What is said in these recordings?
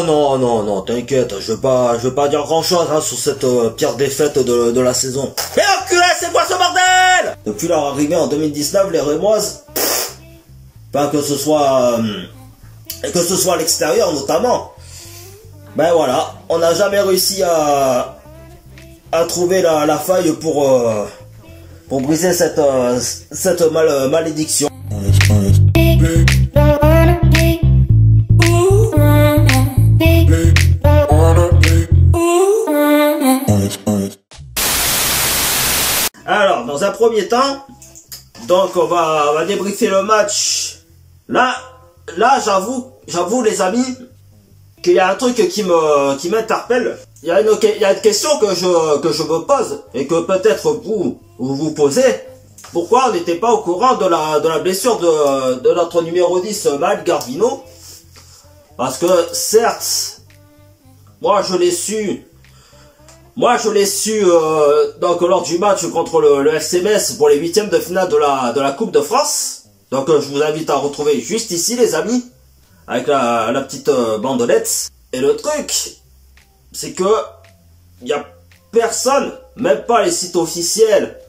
Non, non, non, t'inquiète, je veux pas dire grand chose hein, sur cette pire défaite de la saison. Mais enculé, c'est quoi ce bordel? Depuis leur arrivée en 2019, les Rémoises, pas que ce soit à l'extérieur notamment, ben voilà, on n'a jamais réussi à trouver la faille pour briser cette malédiction. Alors, dans un premier temps, donc on va débriefer le match. Là, j'avoue les amis, qu'il y a un truc qui m'interpelle. Il y a une question que je me pose et que peut-être vous posez. Pourquoi on n'était pas au courant de la blessure de notre numéro 10, Maël Garvino? Parce que certes, moi je l'ai su donc lors du match contre le FCMS pour les huitièmes de finale de la Coupe de France. Donc je vous invite à retrouver juste ici les amis, avec la petite bandelette. Et le truc, c'est que il y a personne, même pas les sites officiels,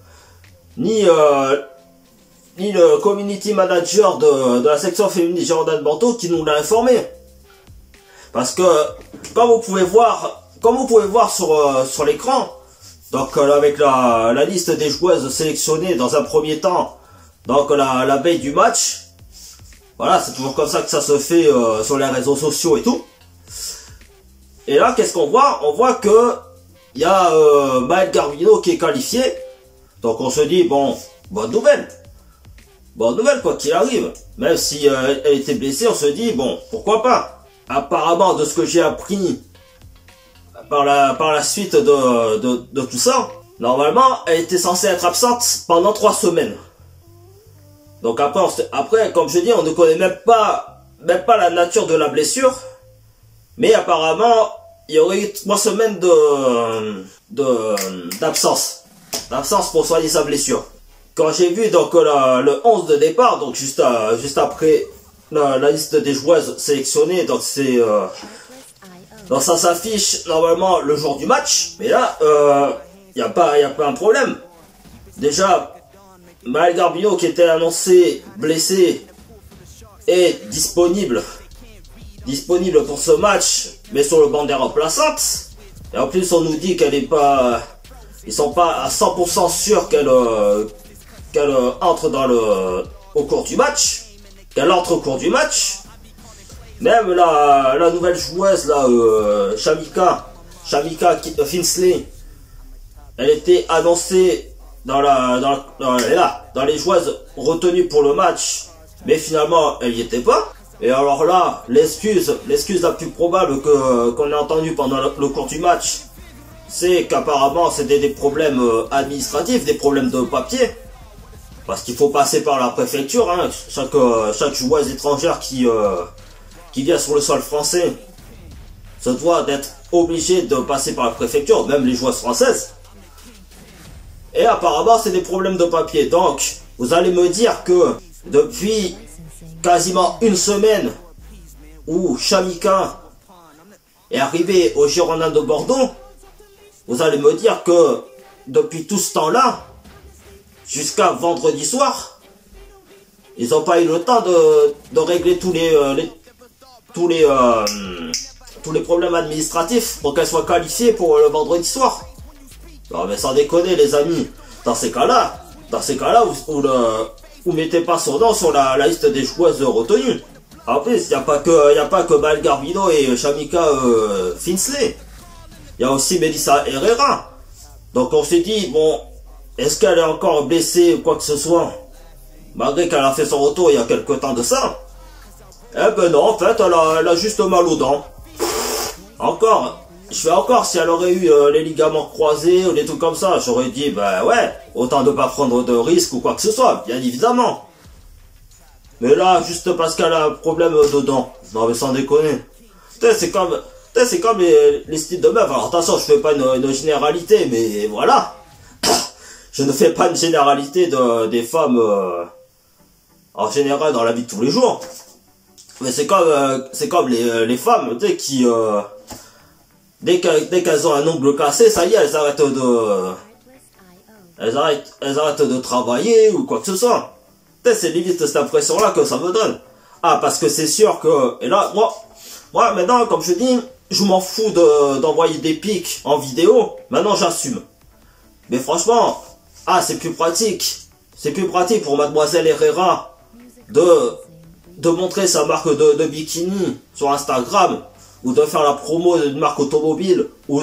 ni le community manager de la section féminine Girondins de Bordeaux qui nous l'a informé. Parce que comme vous pouvez voir sur l'écran, donc avec la liste des joueuses sélectionnées dans un premier temps, donc la veille du match, voilà, c'est toujours comme ça que ça se fait sur les réseaux sociaux et tout. Et là, qu'est-ce qu'on voit? On voit que il y a Maël Garvino qui est qualifié. Donc on se dit, bon, bonne nouvelle quoi qu'il arrive. Même si elle était blessée, on se dit, bon, pourquoi pas. Apparemment, de ce que j'ai appris par la suite de tout ça, normalement, elle était censée être absente pendant 3 semaines. Donc après, comme je dis, on ne connaît même pas la nature de la blessure. Mais apparemment, il y aurait eu 3 semaines d'absence pour soigner sa blessure. Quand j'ai vu donc le 11 de départ, donc juste après la liste des joueuses sélectionnées, donc c'est donc ça s'affiche normalement le jour du match, mais là y a pas un problème. Déjà Maël Garvino qui était annoncé blessé est disponible pour ce match, mais sur le banc des remplaçantes. Et en plus on nous dit qu'elle est pas, ils sont pas à 100% sûrs qu'elle entre au cours du match, Même la nouvelle joueuse là, Shamika Finsley, elle était annoncée dans les joueuses retenues pour le match, mais finalement elle n'y était pas. Et alors là, l'excuse la plus probable qu'on a entendue pendant le cours du match, c'est qu'apparemment c'était des problèmes administratifs, des problèmes de papier. Parce qu'il faut passer par la préfecture, hein. Chaque joueuse étrangère qui vient sur le sol français se doit d'être obligé de passer par la préfecture, même les joueuses françaises. Et apparemment c'est des problèmes de papier. Donc vous allez me dire que depuis quasiment une semaine où Shamika est arrivé au Girondins de Bordeaux, vous allez me dire que depuis tout ce temps-là, jusqu'à vendredi soir, ils n'ont pas eu le temps de régler tous les problèmes administratifs pour qu'elle soit qualifiée pour le vendredi soir. Non mais sans déconner les amis, dans ces cas-là, vous mettez pas son nom sur la liste des joueuses retenues. En plus, il n'y a pas que Maël Garvino et Shamika Finsley. Il y a aussi Melissa Herrera. Donc on s'est dit, bon, est-ce qu'elle est encore blessée ou quoi que ce soit, malgré qu'elle a fait son retour il y a quelque temps de ça? Eh ben non, en fait, elle a juste mal aux dents. Je fais encore, si elle aurait eu les ligaments croisés ou des trucs comme ça, j'aurais dit, ben ouais, autant de pas prendre de risques ou quoi que ce soit, bien évidemment. Mais là, juste parce qu'elle a un problème de dents, non mais sans déconner. C'est comme les styles de meufs. Alors attention, je fais pas une généralité, mais voilà. Je ne fais pas une généralité des femmes en général dans la vie de tous les jours. Mais c'est comme les femmes, tu sais, qui dès qu'elles ont un ongle cassé, ça y est, elles arrêtent de travailler ou quoi que ce soit. Tu sais, c'est limite cette impression-là que ça me donne. Ah, parce que c'est sûr que, et là, moi, maintenant, comme je dis, je m'en fous d'envoyer des pics en vidéo. Maintenant, j'assume. Mais franchement, ah, c'est plus pratique. C'est plus pratique pour Mademoiselle Herrera de montrer sa marque de bikini sur Instagram, ou de faire la promo d'une marque automobile, ou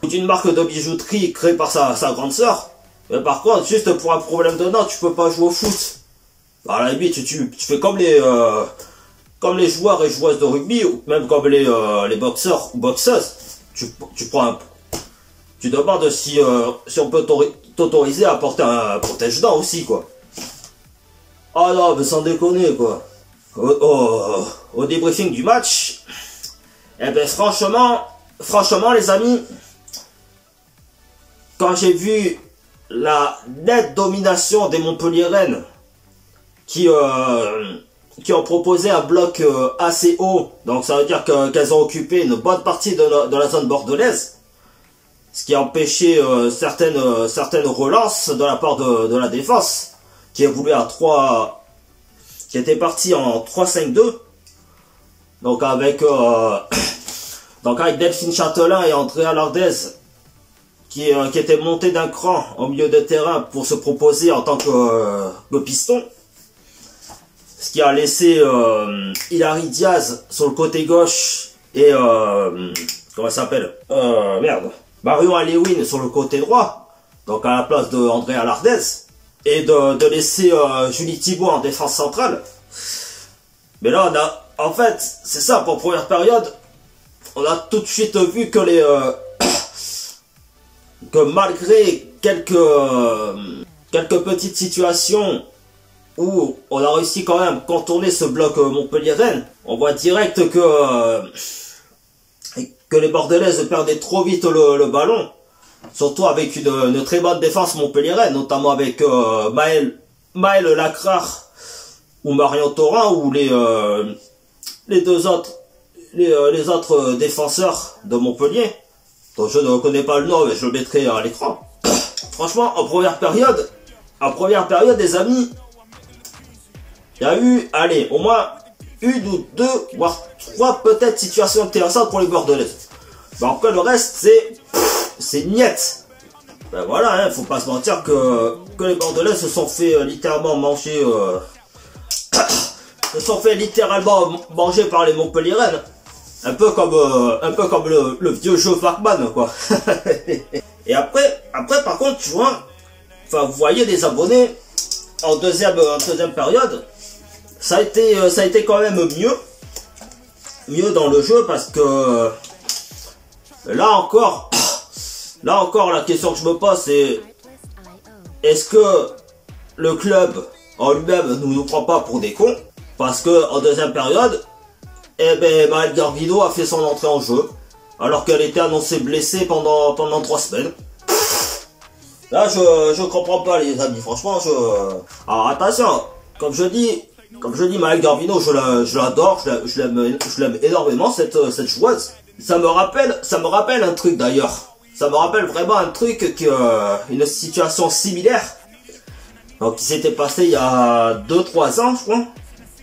d'une marque de bijouterie créée par sa grande sœur. Mais par contre, juste pour un problème de notes, tu peux pas jouer au foot. À la limite, tu fais comme les joueurs et joueuses de rugby, ou même comme les boxeurs ou boxeuses. Tu demandes si on peut t'autoriser à porter un protège-dents aussi, quoi. Ah non, mais sans déconner, quoi. Au débriefing du match, eh ben franchement les amis, quand j'ai vu la nette domination des Montpelliéraines qui ont proposé un bloc assez haut, donc ça veut dire qu'elles ont occupé une bonne partie de la zone bordelaise, ce qui a empêché certaines relances de la part de la défense, qui a voulu qui était parti en 3-5-2, donc avec Delphine Châtelain et Andrea Lardez qui étaient montés d'un cran au milieu de terrain pour se proposer en tant que piston, ce qui a laissé Hilary Diaz sur le côté gauche et comment ça s'appelle, Marion Alewin sur le côté droit, donc à la place de Andrea Lardez, et de laisser Julie Thibault en défense centrale. Mais là en fait, c'est ça, pour première période, on a tout de suite vu que que malgré quelques petites situations où on a réussi quand même à contourner ce bloc Montpellier-Rennes, on voit direct que les Bordelaises perdaient trop vite le ballon, surtout avec une très bonne défense Montpellier-Rennes, notamment avec Maëlle Lacrard ou Marion Thorin, ou les autres défenseurs de Montpellier, dont je ne connais pas le nom, mais je le mettrai à l'écran. Franchement, en première période, les amis, il y a eu, allez, au moins une ou deux, voire trois peut-être situations intéressantes pour les Bordelaises. Mais après le reste, c'est niette. Ben voilà, faut pas se mentir que les Bordelaises se sont fait littéralement manger, par les Montpelliéraines. Un peu comme le vieux jeu Pac-Man, quoi. Et après, par contre, tu vois, enfin, vous voyez les abonnés, en deuxième période, ça a été quand même mieux dans le jeu, parce que là encore, la question que je me pose, c'est est-ce que le club en lui-même ne nous prend pas pour des cons? Parce que en deuxième période, eh ben, Maëlle Garvido a fait son entrée en jeu, alors qu'elle était annoncée blessée pendant 3 semaines. Là, je comprends pas, les amis, franchement, alors attention, comme je dis, Maëlle Garvido, je l'adore, je l'aime énormément, cette joueuse. Ça me rappelle un truc d'ailleurs. Ça me rappelle vraiment un truc, une situation similaire. Donc, qui s'était passé il y a 2-3 ans, je crois.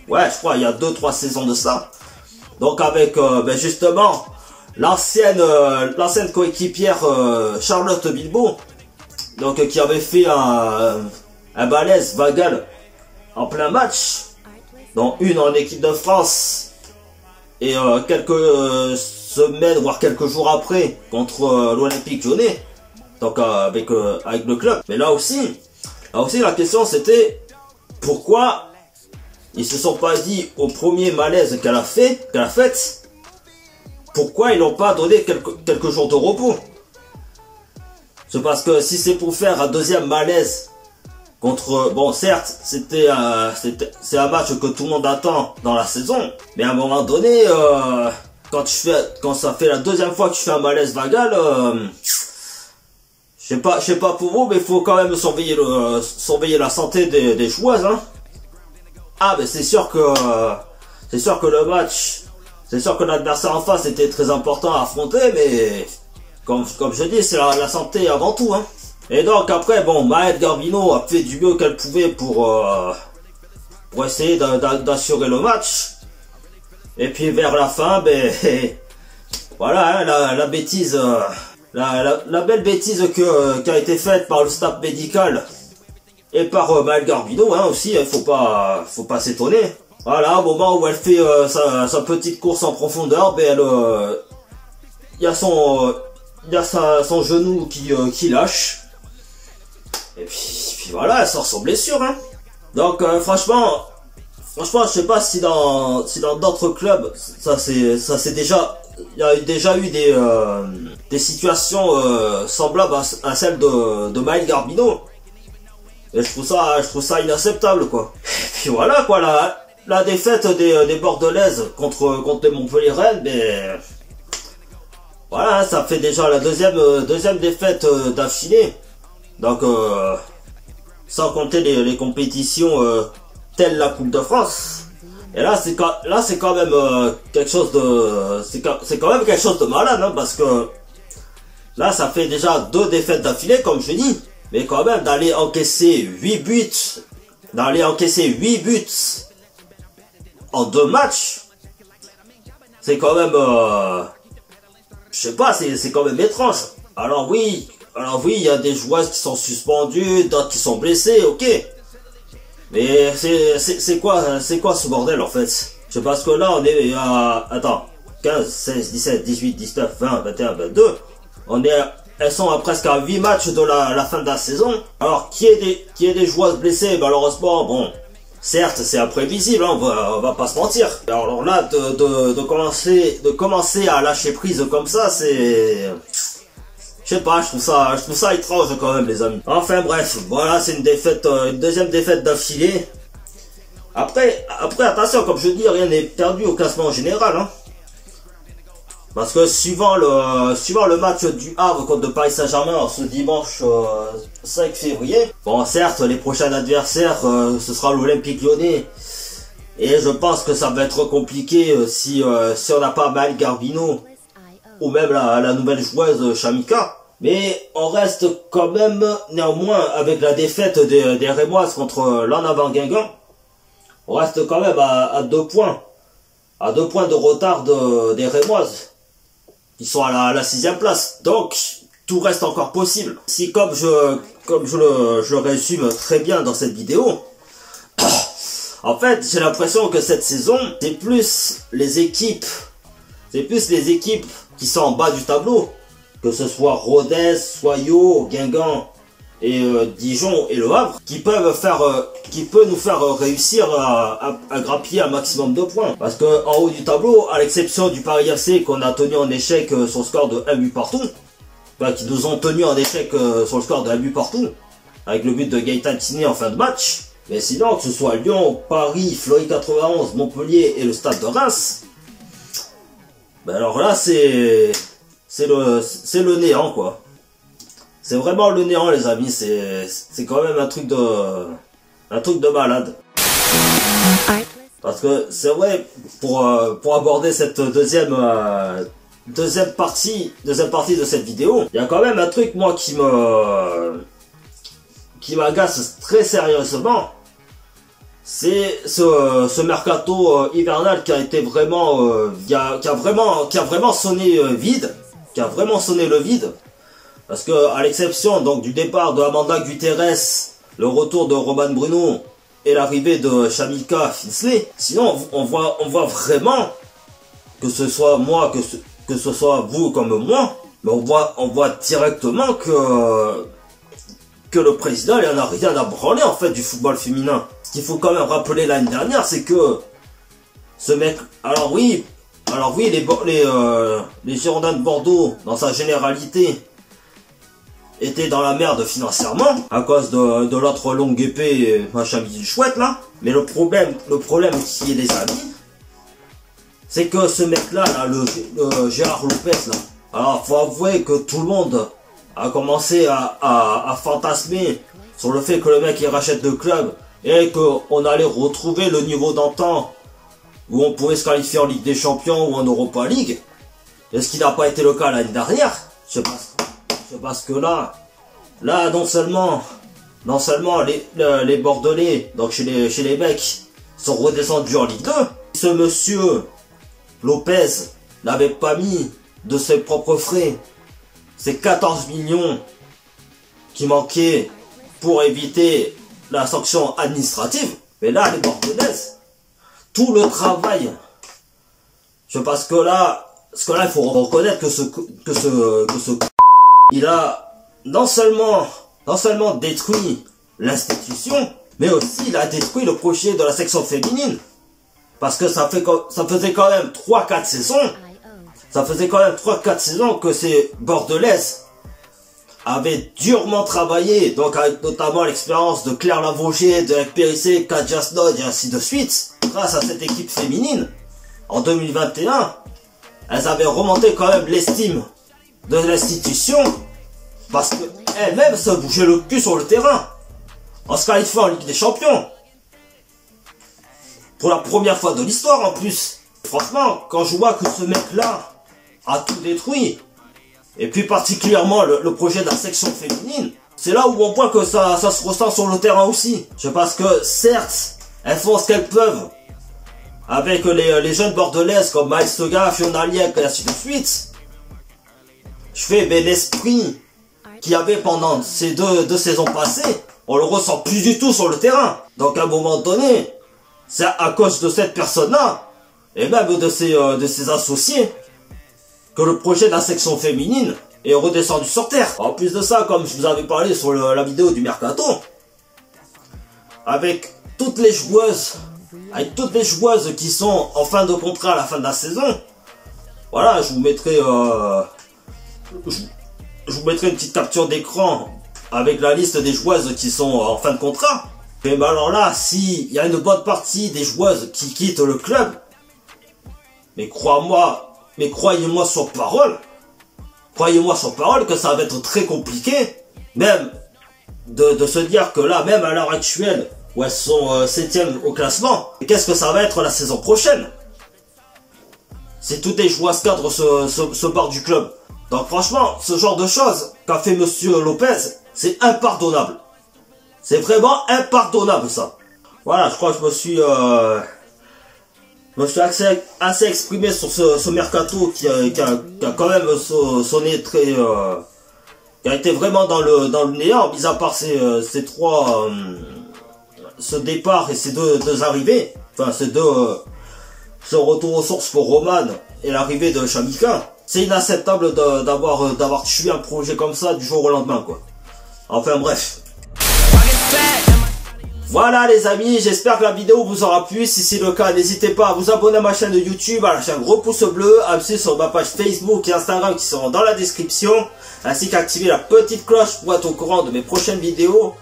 Ouais, je crois, il y a 2-3 saisons de ça. Donc, avec, justement, l'ancienne coéquipière Charlotte Bilbao. Donc, qui avait fait un balèze Vagal en plein match. Dont une en équipe de France. Et quelques semaines, voire quelques jours après, contre l'Olympique Lyonnais. Donc, avec le club. Mais là aussi, la question c'était pourquoi ils se sont pas dit au premier malaise qu'elle a fait, pourquoi ils n'ont pas donné quelques jours de repos? C'est parce que si c'est pour faire un deuxième malaise contre, bon certes c'est un match que tout le monde attend dans la saison, mais à un moment donné, quand ça fait la deuxième fois que tu fais un malaise vagal, je sais pas pour vous, mais il faut quand même surveiller la santé des joueuses, hein. Ah, mais c'est sûr C'est sûr que le match, c'est sûr que l'adversaire en face était très important à affronter, mais comme je dis, c'est la santé avant tout, hein. Et donc après, bon, Maëlle Garbino a fait du mieux qu'elle pouvait pour essayer d'assurer le match. Et puis vers la fin, ben voilà, hein, la bêtise, la belle bêtise qui a été faite par le staff médical et par Maëlle Garbino, hein, aussi, il faut pas s'étonner. Voilà, au moment où elle fait sa petite course en profondeur, ben il y a son genou qui lâche. Et puis voilà, elle sort sans blessure, hein. Donc franchement, je sais pas si dans d'autres clubs, ça c'est déjà, il y a déjà eu des situations semblables à celle de Maëlle Garbino. Et je trouve ça inacceptable, quoi. Et puis voilà, quoi, la défaite des Bordelaises contre les Montpelliéraines, mais voilà, hein, ça fait déjà la deuxième défaite d'affilée. Donc sans compter les compétitions telles la Coupe de France. Et là c'est quand même quelque chose de c'est quand même quelque chose de malade, hein, parce que là ça fait déjà 2 défaites d'affilée, comme je dis, mais quand même d'aller encaisser 8 buts en 2 matchs, c'est quand même je sais pas, c'est quand même étrange. Alors oui, il y a des joueuses qui sont suspendues, d'autres qui sont blessées, ok. Mais c'est quoi ce bordel en fait? C'est parce que là on est à, attends, 15, 16, 17, 18, 19, 20, 21, 22. Elles sont à presque à 8 matchs de la fin de la saison. Alors qu'il y ait des joueuses blessées, malheureusement, bon, certes c'est imprévisible, hein, on va pas se mentir. Alors là, de commencer à lâcher prise comme ça, c'est... Je sais pas, je trouve ça étrange quand même, les amis. Enfin bref, voilà, c'est une deuxième défaite d'affilée. Après, attention, comme je dis, rien n'est perdu au classement général, hein. Parce que suivant le match du Havre contre le Paris Saint-Germain ce dimanche 5 février, bon certes les prochains adversaires ce sera l'Olympique Lyonnais, et je pense que ça va être compliqué si on n'a pas Maëlle Garbino ou même la nouvelle joueuse Chamika. Mais on reste quand même néanmoins avec la défaite des Rémoises contre l'En-Avant Guingamp. On reste quand même à 2 points. À 2 points de retard des Rémoises. Ils sont à la 6e place. Donc, tout reste encore possible. Si comme je le résume très bien dans cette vidéo, en fait, j'ai l'impression que cette saison, c'est plus les équipes qui sont en bas du tableau, que ce soit Rodez, Soyaux, Guingamp et Dijon et Le Havre, qui peut nous faire réussir à grappiller un maximum de points. Parce que en haut du tableau, à l'exception du Paris FC qu'on a tenu en échec sur le score de 1 but partout, enfin, qui nous ont tenu en échec sur le score de 1 but partout, avec le but de Gaëtan Tiné en fin de match, mais sinon que ce soit Lyon, Paris, Fleury 91, Montpellier et le Stade de Reims, ben alors là c'est le néant, quoi. C'est vraiment le néant, les amis. C'est quand même un truc de malade. Parce que c'est vrai, pour aborder cette deuxième partie de cette vidéo, il y a quand même un truc, moi, qui m'agace très sérieusement. C'est ce mercato hivernal qui a été vraiment qui a vraiment sonné vide, qui a vraiment sonné le vide, parce que à l'exception donc du départ de Amanda Guterres, le retour de Roman Bruno et l'arrivée de Chamika Finsley, sinon on voit vraiment, que ce soit moi, que ce soit vous comme moi, mais on voit directement que le président il en a rien à branler en fait du football féminin. Ce qu'il faut quand même rappeler l'année dernière, c'est que ce mec, alors oui les Girondins de Bordeaux dans sa généralité étaient dans la merde financièrement à cause de l'autre longue épée machin bidule chouette là, mais le problème qui est, les amis, c'est que ce mec là, le Gérard Lopez là, alors faut avouer que tout le monde a commencé à fantasmer sur le fait que le mec il rachète le club et qu'on allait retrouver le niveau d'antan où on pouvait se qualifier en Ligue des Champions ou en Europa League. Et ce qui n'a pas été le cas l'année dernière. Je sais pas ce que là, non seulement les Bordelais, donc chez les mecs, sont redescendus en Ligue 2. Ce monsieur Lopez n'avait pas mis de ses propres frais ces 14 millions qui manquaient pour éviter la sanction administrative. Mais là, les Bordelaises, tout le travail, je pense que là, il faut reconnaître que ce il a non seulement détruit l'institution, mais aussi il a détruit le projet de la section féminine. Parce que ça faisait quand même 3-4 saisons. Ça faisait quand même 3-4 saisons que ces Bordelaises avaient durement travaillé, donc avec notamment l'expérience de Claire Lavogé, de Périssé, Kadia Snod et ainsi de suite. Grâce à cette équipe féminine, en 2021, elles avaient remonté quand même l'estime de l'institution, parce qu'elles-mêmes se bougeaient le cul sur le terrain, en se qualifiant en Ligue des Champions. Pour la première fois de l'histoire en plus. Franchement, quand je vois que ce mec-là a tout détruit, et puis particulièrement le projet de la section féminine, c'est là où on voit que ça se ressent sur le terrain aussi. Je pense que certes, elles font ce qu'elles peuvent avec les jeunes bordelaises comme Maël Sega, Fiona Liek et ainsi de suite. Je fais mais l'esprit qu'il y avait pendant ces deux saisons passées, on le ressent plus du tout sur le terrain. Donc à un moment donné, c'est à cause de cette personne-là, et même de ses associés, que le projet de la section féminine est redescendu sur terre. En plus de ça, comme je vous avais parlé sur la vidéo du Mercato, avec toutes les joueuses qui sont en fin de contrat à la fin de la saison, voilà, je vous mettrai une petite capture d'écran avec la liste des joueuses qui sont en fin de contrat. Et ben alors là, s'il y a une bonne partie des joueuses qui quittent le club, mais croyez-moi sur parole, que ça va être très compliqué, même de se dire que là, même à l'heure actuelle, où elles sont 7e au classement, qu'est-ce que ça va être la saison prochaine? Si toutes les joueuses cadres se barrent du club. Donc franchement, ce genre de choses qu'a fait monsieur Lopez, c'est impardonnable. C'est vraiment impardonnable ça. Voilà, je crois que je me suis assez exprimé sur ce mercato qui a quand même sonné très... qui a été vraiment dans le néant, mis à part ces trois... ce départ et ces deux arrivées. Enfin, ce retour aux sources pour Roman et l'arrivée de Chamika. C'est inacceptable d'avoir tué un projet comme ça du jour au lendemain, quoi. Enfin bref. Voilà les amis, j'espère que la vidéo vous aura plu. Si c'est le cas, n'hésitez pas à vous abonner à ma chaîne de YouTube, à lâcher un gros pouce bleu, à me suivre sur ma page Facebook et Instagram qui seront dans la description, ainsi qu'activer la petite cloche pour être au courant de mes prochaines vidéos.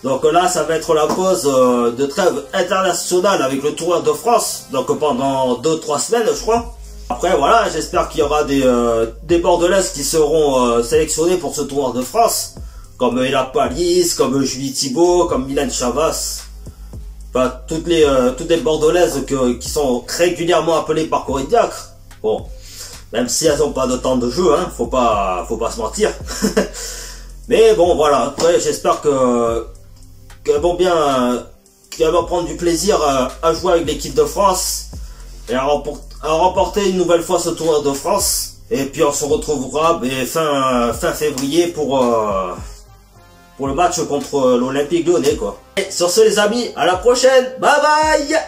Donc là, ça va être la pause de trêve internationale avec le Tour de France, donc pendant 2-3 semaines je crois. Après voilà, j'espère qu'il y aura des Bordelaises qui seront sélectionnés pour ce Tour de France, comme Ella Palis, comme Julie Thibault, comme Mylène Chavas. Enfin, toutes les Bordelaises qui sont régulièrement appelées par Corinne Diacre. Bon, même si elles n'ont pas de temps de jeu, hein, faut pas se mentir. Mais bon, voilà, après j'espère qu'elles vont prendre du plaisir à jouer avec l'équipe de France et à remporter une nouvelle fois ce Tour de France. Et puis on se retrouvera fin février pour le match contre l'Olympique Lyonnais, quoi. Et sur ce les amis, à la prochaine, bye bye.